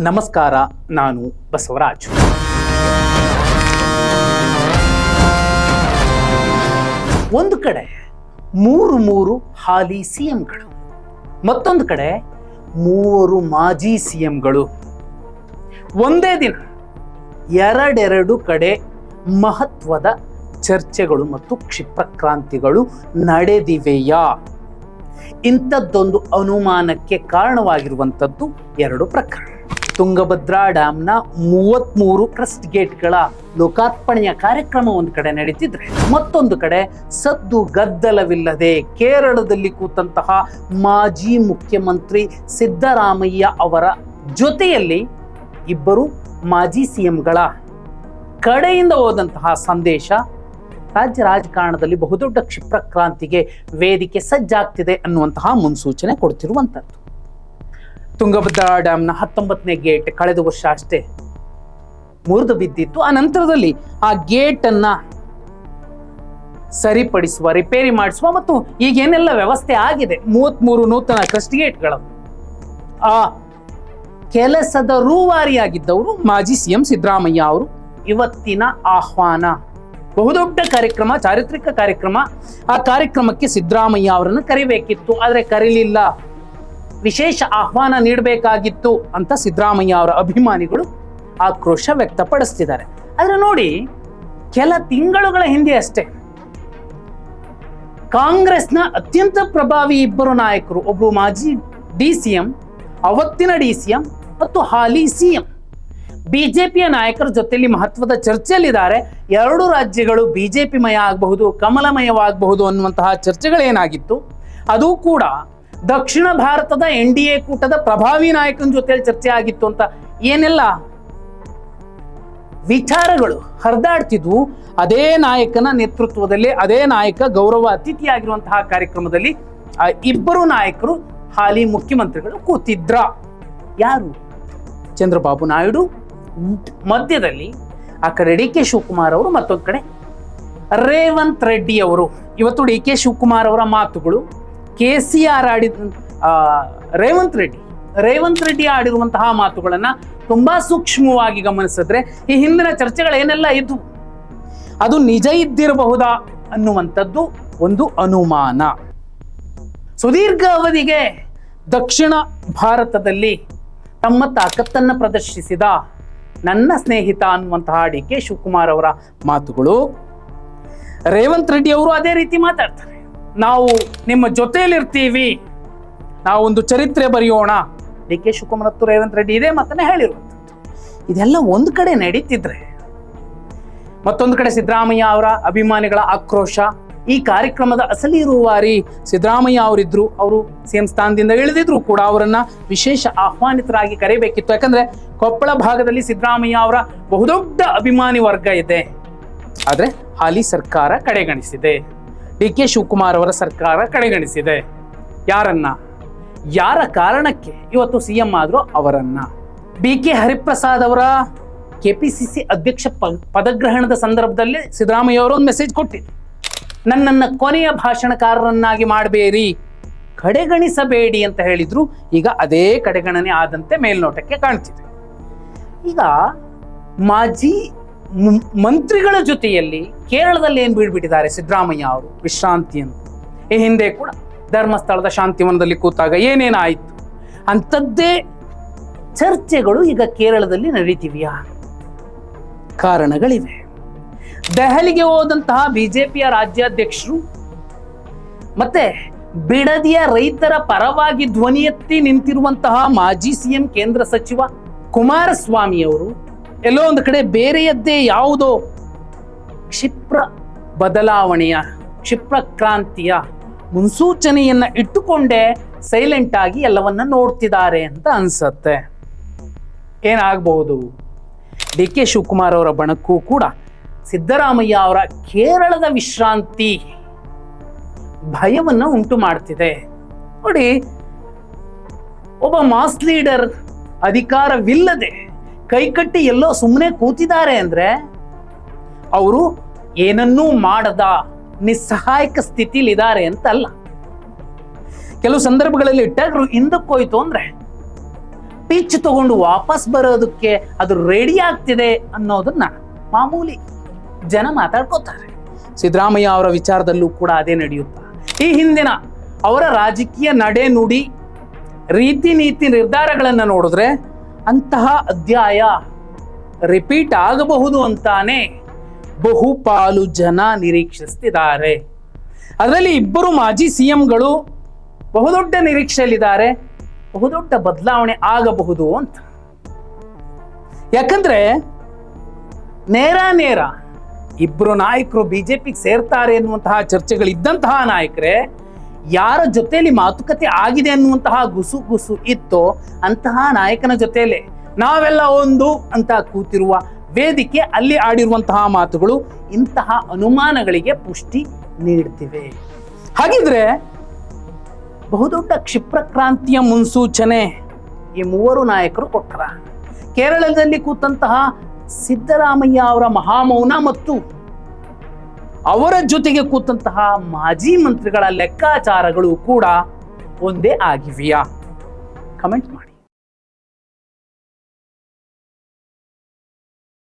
ನಮಸ್ಕಾರ, ನಾನು ಬಸವರಾಜ್. ಒಂದು ಕಡೆ ಮೂರು ಹಾಲಿ ಸಿಎಂಗಳು, ಮತ್ತೊಂದು ಕಡೆ 3 ಮಾಜಿ ಸಿಎಂಗಳು. ಒಂದೇ ದಿನ ಎರಡೆರಡು ಕಡೆ ಮಹತ್ವದ ಚರ್ಚೆಗಳು ಮತ್ತು ಕ್ಷಿಪ್ರಕ್ರಾಂತಿಗಳು ನಡೆದಿವೆಯಾ? ಇಂಥದ್ದೊಂದು ಅನುಮಾನಕ್ಕೆ ಕಾರಣವಾಗಿರುವಂಥದ್ದು 2 ಪ್ರಕರಣ. ತುಂಗಭದ್ರಾ ಡ್ಯಾಮ್ನ 33 ಕ್ರಸ್ಟ್ ಗೇಟ್ಗಳ ಲೋಕಾರ್ಪಣೆಯ ಕಾರ್ಯಕ್ರಮ ಒಂದು ಕಡೆ ನಡೀತಿದ್ರೆ, ಮತ್ತೊಂದು ಕಡೆ ಸದ್ದು ಗದ್ದಲವಿಲ್ಲದೆ ಕೇರಳದಲ್ಲಿ ಕೂತಂತಹ ಮಾಜಿ ಮುಖ್ಯಮಂತ್ರಿ ಸಿದ್ದರಾಮಯ್ಯ ಅವರ ಜೊತೆಯಲ್ಲಿ ಇಬ್ಬರು ಮಾಜಿ ಸಿಎಂಗಳ ಕಡೆಯಿಂದ ಹೋದಂತಹ ಸಂದೇಶ ರಾಜ್ಯ ರಾಜಕಾರಣದಲ್ಲಿ ಬಹುದೊಡ್ಡ ಕ್ಷಿಪ್ರಕ್ರಾಂತಿಗೆ ವೇದಿಕೆ ಸಜ್ಜಾಗ್ತಿದೆ ಅನ್ನುವಂತಹ ಮುನ್ಸೂಚನೆ ಕೊಡ್ತಿರುವಂಥದ್ದು. ತುಂಗಭದ್ರಾ ಡ್ಯಾಮ್ನ 19ನೇ ಗೇಟ್ ಕಳೆದ ವರ್ಷ ಅಷ್ಟೇ ಮುರಿದು ಬಿದ್ದಿತ್ತು. ಆ ನಂತರದಲ್ಲಿ ಆ ಗೇಟ್ ಅನ್ನ ಸರಿಪಡಿಸುವ, ರಿಪೇರಿ ಮಾಡಿಸುವ ಮತ್ತು ಈಗೇನೆಲ್ಲ ವ್ಯವಸ್ಥೆ ಆಗಿದೆ, 33 ನೂತನ ಕ್ರಸ್ಟ್ ಗೇಟ್ಗಳು, ಆ ಕೆಲಸದ ರೂವಾರಿಯಾಗಿದ್ದವರು ಮಾಜಿ ಸಿಎಂ ಸಿದ್ದರಾಮಯ್ಯ ಅವರು. ಇವತ್ತಿನ ಆಹ್ವಾನ ಬಹುದೊಡ್ಡ ಕಾರ್ಯಕ್ರಮ, ಚಾರಿತ್ರಿಕ ಕಾರ್ಯಕ್ರಮ. ಆ ಕಾರ್ಯಕ್ರಮಕ್ಕೆ ಸಿದ್ದರಾಮಯ್ಯ ಅವರನ್ನು ಕರಿಬೇಕಿತ್ತು, ಆದರೆ ಕರೀಲಿಲ್ಲ. ವಿಶೇಷ ಆಹ್ವಾನ ನೀಡಬೇಕಾಗಿತ್ತು ಅಂತ ಸಿದ್ದರಾಮಯ್ಯ ಅವರ ಅಭಿಮಾನಿಗಳು ಆಕ್ರೋಶ ವ್ಯಕ್ತಪಡಿಸ್ತಿದ್ದಾರೆ. ಆದ್ರೆ ನೋಡಿ, ಕೆಲ ತಿಂಗಳುಗಳ ಹಿಂದೆ ಅಷ್ಟೇ ಕಾಂಗ್ರೆಸ್ನ ಅತ್ಯಂತ ಪ್ರಭಾವಿ ಇಬ್ಬರು ನಾಯಕರು, ಒಬ್ಬರು ಮಾಜಿ ಡಿಸಿಎಂ, ಅವತ್ತಿನ ಡಿಸಿಎಂ ಮತ್ತು ಹಾಲಿ ಸಿಎಂ, ಬಿಜೆಪಿಯ ನಾಯಕರ ಜೊತೆಯಲ್ಲಿ ಮಹತ್ವದ ಚರ್ಚೆಯಲ್ಲಿದ್ದಾರೆ. 2 ರಾಜ್ಯಗಳು ಬಿಜೆಪಿ ಮಯ ಆಗಬಹುದು, ಕಮಲಮಯವಾಗಬಹುದು ಅನ್ನುವಂತಹ ಚರ್ಚೆಗಳೇನಾಗಿತ್ತು, ಅದು ಕೂಡ ದಕ್ಷಿಣ ಭಾರತದ NDA ಕೂಟದ ಪ್ರಭಾವಿ ನಾಯಕನ ಜೊತೆಯಲ್ಲಿ ಚರ್ಚೆ ಆಗಿತ್ತು ಅಂತ ಏನೆಲ್ಲ ವಿಚಾರಗಳು ಹರಿದಾಡ್ತಿದ್ವು. ಅದೇ ನಾಯಕನ ನೇತೃತ್ವದಲ್ಲಿ, ಅದೇ ನಾಯಕ ಗೌರವ ಅತಿಥಿಯಾಗಿರುವಂತಹ ಕಾರ್ಯಕ್ರಮದಲ್ಲಿ ಆ ಇಬ್ಬರು ನಾಯಕರು ಹಾಲಿ ಮುಖ್ಯಮಂತ್ರಿಗಳು ಕೂತಿದ್ರ. ಯಾರು? ಚಂದ್ರಬಾಬು ನಾಯ್ಡು ಮಧ್ಯದಲ್ಲಿ, ಆ ಕಡೆ DK ಶಿವಕುಮಾರ್ ಅವರು, ಮತ್ತೊಂದು ಕಡೆ ರೇವಂತ್ ರೆಡ್ಡಿ ಅವರು. ಇವತ್ತು DK ಶಿವಕುಮಾರ್ ಅವರ ಮಾತುಗಳು, KCR ಆಡಿದ ರೇವಂತ್ ರೆಡ್ಡಿ ಆಡಿರುವಂತಹ ಮಾತುಗಳನ್ನ ತುಂಬಾ ಸೂಕ್ಷ್ಮವಾಗಿ ಗಮನಿಸಿದ್ರೆ ಈ ಹಿಂದಿನ ಚರ್ಚೆಗಳೇನೆಲ್ಲ ಇದ್ವು ಅದು ನಿಜ ಇದ್ದಿರಬಹುದಾ ಅನ್ನುವಂಥದ್ದು ಒಂದು ಅನುಮಾನ. ಸುದೀರ್ಘ ಅವಧಿಗೆ ದಕ್ಷಿಣ ಭಾರತದಲ್ಲಿ ತಮ್ಮ ತಾಕತ್ತನ್ನ ಪ್ರದರ್ಶಿಸಿದ ನನ್ನ ಸ್ನೇಹಿತ ಅನ್ನುವಂತಹ DK ಶಿವಕುಮಾರ್ ಅವರ ಮಾತುಗಳು, ರೇವಂತ್ ರೆಡ್ಡಿ ಅವರು ಅದೇ ರೀತಿ ಮಾತಾಡ್ತಾರೆ. ನಾವು ನಿಮ್ಮ ಜೊತೆಯಲ್ಲಿರ್ತೀವಿ, ನಾವು ಒಂದು ಚರಿತ್ರೆ ಬರೆಯೋಣ. DK ಶಿವಕುಮಾರ್ ಮತ್ತು ರೇವಂತ್ ರೆಡ್ಡಿ ಇದೇ ಮಾತನ್ನ ಹೇಳಿರುವಂಥದ್ದು. ಇದೆಲ್ಲ ಒಂದು ಕಡೆ ನಡೀತಿದ್ರೆ, ಮತ್ತೊಂದು ಕಡೆ ಸಿದ್ದರಾಮಯ್ಯ ಅವರ ಅಭಿಮಾನಿಗಳ ಆಕ್ರೋಶ. ಈ ಕಾರ್ಯಕ್ರಮದ ಅಸಲಿ ರೂವಾರಿ ಸಿದ್ದರಾಮಯ್ಯ ಅವರಿದ್ರು, ಅವರು ಸಿಎಂ ಸ್ಥಾನದಿಂದ ಇಳಿದಿದ್ರು ಕೂಡ ಅವರನ್ನ ವಿಶೇಷ ಆಹ್ವಾನಿತರಾಗಿ ಕರೆಯಬೇಕಿತ್ತು. ಯಾಕಂದ್ರೆ ಕೊಪ್ಪಳ ಭಾಗದಲ್ಲಿ ಸಿದ್ದರಾಮಯ್ಯ ಅವರ ಬಹುದೊಡ್ಡ ಅಭಿಮಾನಿ ವರ್ಗ ಇದೆ. ಆದ್ರೆ ಹಾಲಿ ಸರ್ಕಾರ ಕಡೆಗಣಿಸಿದೆ, DK ಶಿವಕುಮಾರ್ ಅವರ ಸರ್ಕಾರ ಕಡೆಗಣಿಸಿದೆ. ಯಾರನ್ನ? ಯಾರ ಕಾರಣಕ್ಕೆ ಇವತ್ತು ಸಿಎಂ ಆದ್ರೂ ಅವರನ್ನ. BK ಹರಿಪ್ರಸಾದ್ ಅವರ KPCC ಅಧ್ಯಕ್ಷ ಪದಗ್ರಹಣದ ಸಂದರ್ಭದಲ್ಲಿ ಸಿದ್ದರಾಮಯ್ಯ ಅವರು ಒಂದು ಮೆಸೇಜ್ ಕೊಟ್ಟಿದ್ರು, ನನ್ನನ್ನ ಕೊನೆಯ ಭಾಷಣಕಾರರನ್ನಾಗಿ ಮಾಡಬೇಡಿ, ಕಡೆಗಣಿಸಬೇಡಿ ಅಂತ ಹೇಳಿದ್ರು. ಈಗ ಅದೇ ಕಡೆಗಣನೆ ಆದಂತೆ ಮೇಲ್ನೋಟಕ್ಕೆ ಕಾಣ್ತಿದೆ. ಈಗ ಮಾಜಿ ಮಂತ್ರಿಗಳ ಜೊತೆಯಲ್ಲಿ ಕೇರಳದಲ್ಲಿ ಏನ್ ಬೀಳ್ಬಿಟ್ಟಿದ್ದಾರೆ ಸಿದ್ದರಾಮಯ್ಯ ಅವರು, ವಿಶ್ರಾಂತಿ ಅಂತ. ಈ ಹಿಂದೆ ಕೂಡ ಧರ್ಮಸ್ಥಳದ ಶಾಂತಿವನದಲ್ಲಿ ಕೂತಾಗ ಏನೇನಾಯಿತು ಅಂಥದ್ದೇ ಚರ್ಚೆಗಳು ಈಗ ಕೇರಳದಲ್ಲಿ ನಡೀತಿವೆಯಾ? ಕಾರಣಗಳಿವೆ. ದೆಹಲಿಗೆ ಹೋದಂತಹ ಬಿಜೆಪಿಯ ರಾಜ್ಯಾಧ್ಯಕ್ಷರು ಮತ್ತೆ ಬಿಡದಿಯ ರೈತರ ಪರವಾಗಿ ಧ್ವನಿ ಎತ್ತಿ ನಿಂತಿರುವಂತಹ ಮಾಜಿ ಸಿಎಂ ಕೇಂದ್ರ ಸಚಿವ ಕುಮಾರಸ್ವಾಮಿ ಅವರು ಎಲ್ಲೋ ಒಂದು ಕಡೆ ಬೇರೆಯದ್ದೇ ಯಾವುದೋ ಕ್ಷಿಪ್ರ ಬದಲಾವಣೆಯ, ಕ್ಷಿಪ್ರಕ್ರಾಂತಿಯ ಮುನ್ಸೂಚನೆಯನ್ನ ಇಟ್ಟುಕೊಂಡೇ ಸೈಲೆಂಟ್ ಆಗಿ ಎಲ್ಲವನ್ನ ನೋಡ್ತಿದ್ದಾರೆ ಅಂತ ಅನ್ಸತ್ತೆ. ಏನಾಗಬಹುದು? DK ಶಿವಕುಮಾರ್ ಅವರ ಬಣಕ್ಕೂ ಕೂಡ ಸಿದ್ದರಾಮಯ್ಯ ಅವರ ಕೇರಳದ ವಿಶ್ರಾಂತಿ ಭಯವನ್ನ ಉಂಟು ಮಾಡ್ತಿದೆ. ನೋಡಿ, ಒಬ್ಬ ಮಾಸ್ ಲೀಡರ್ ಅಧಿಕಾರವಿಲ್ಲದೆ ಕೈಕಟ್ಟಿ ಎಲ್ಲೋ ಸುಮ್ಮನೆ ಕೂತಿದ್ದಾರೆ ಅಂದ್ರೆ ಅವರು ಏನನ್ನೂ ಮಾಡದ ನಿಸ್ಸಹಾಯಕ ಸ್ಥಿತಿಲಿ ಇದ್ದಾರೆ ಅಂತ ಅಲ್ಲ. ಕೆಲವು ಸಂದರ್ಭಗಳಲ್ಲಿ ಟಗರು ಹಿಂದಕ್ಕೋಯ್ತು ಅಂದ್ರೆ ಪಿಚ್ ತಗೊಂಡು ವಾಪಸ್ ಬರೋದಕ್ಕೆ ಅದು ರೆಡಿ ಆಗ್ತಿದೆ ಅನ್ನೋದನ್ನ ಮಾಮೂಲಿ ಜನ ಮಾತಾಡ್ಕೋತಾರೆ. ಸಿದ್ದರಾಮಯ್ಯ ಅವರ ವಿಚಾರದಲ್ಲೂ ಕೂಡ ಅದೇ ನಡೆಯುತ್ತಾ. ಈ ಹಿಂದಿನ ಅವರ ರಾಜಕೀಯ ನಡೆ ನುಡಿ ರೀತಿ ನೀತಿ ನಿರ್ಧಾರಗಳನ್ನು ನೋಡಿದ್ರೆ ಅಂತಹ ಅಧ್ಯಾಯ ರಿಪೀಟ್ ಆಗಬಹುದು ಅಂತಾನೆ ಬಹುಪಾಲು ಜನ ನಿರೀಕ್ಷಿಸ್ತಿದ್ದಾರೆ. ಅದರಲ್ಲಿ ಇಬ್ಬರು ಮಾಜಿ ಸಿಎಂಗಳು ಬಹುದೊಡ್ಡ ನಿರೀಕ್ಷೆಯಲ್ಲಿದ್ದಾರೆ, ಬಹುದೊಡ್ಡ ಬದಲಾವಣೆ ಆಗಬಹುದು ಅಂತ. ಯಾಕಂದ್ರೆ ನೇರ ಇಬ್ಬರು ನಾಯಕರು ಬಿಜೆಪಿಗೆ ಸೇರ್ತಾರೆ ಎನ್ನುವಂತಹ ಚರ್ಚೆಗಳಿದ್ದಂತಹ ನಾಯಕರೇ ಯಾರ ಜೊತೆಯಲ್ಲಿ ಮಾತುಕತೆ ಆಗಿದೆ ಅನ್ನುವಂತಹ ಗುಸು ಇತ್ತೋ ಅಂತಹ ನಾಯಕನ ಜೊತೆಯಲ್ಲೇ ನಾವೆಲ್ಲ ಒಂದು ಅಂತ ಕೂತಿರುವ ವೇದಿಕೆ ಅಲ್ಲಿ ಆಡಿರುವಂತಹ ಮಾತುಗಳು ಇಂತಹ ಅನುಮಾನಗಳಿಗೆ ಪುಷ್ಟಿ ನೀಡ್ತಿವೆ. ಹಾಗಿದ್ರೆ ಬಹುದೊಡ್ಡ ಕ್ಷಿಪ್ರ ಕ್ರಾಂತಿಯ ಮುನ್ಸೂಚನೆ ಈ ಮೂವರು ನಾಯಕರು ಕೊಟ್ಟರ. ಕೇರಳದಲ್ಲಿ ಕೂತಂತಹ ಸಿದ್ದರಾಮಯ್ಯ ಅವರ ಮಹಾಮೌನ ಮತ್ತು ಅವರ ಜೊತೆಗೆ ಕೂತಂತಹ ಮಾಜಿ ಮಂತ್ರಿಗಳ ಲೆಕ್ಕಾಚಾರಗಳು ಕೂಡ ಒಂದೇ ಆಗಿವೆಯಾ? ಕಮೆಂಟ್ ಮಾಡಿ.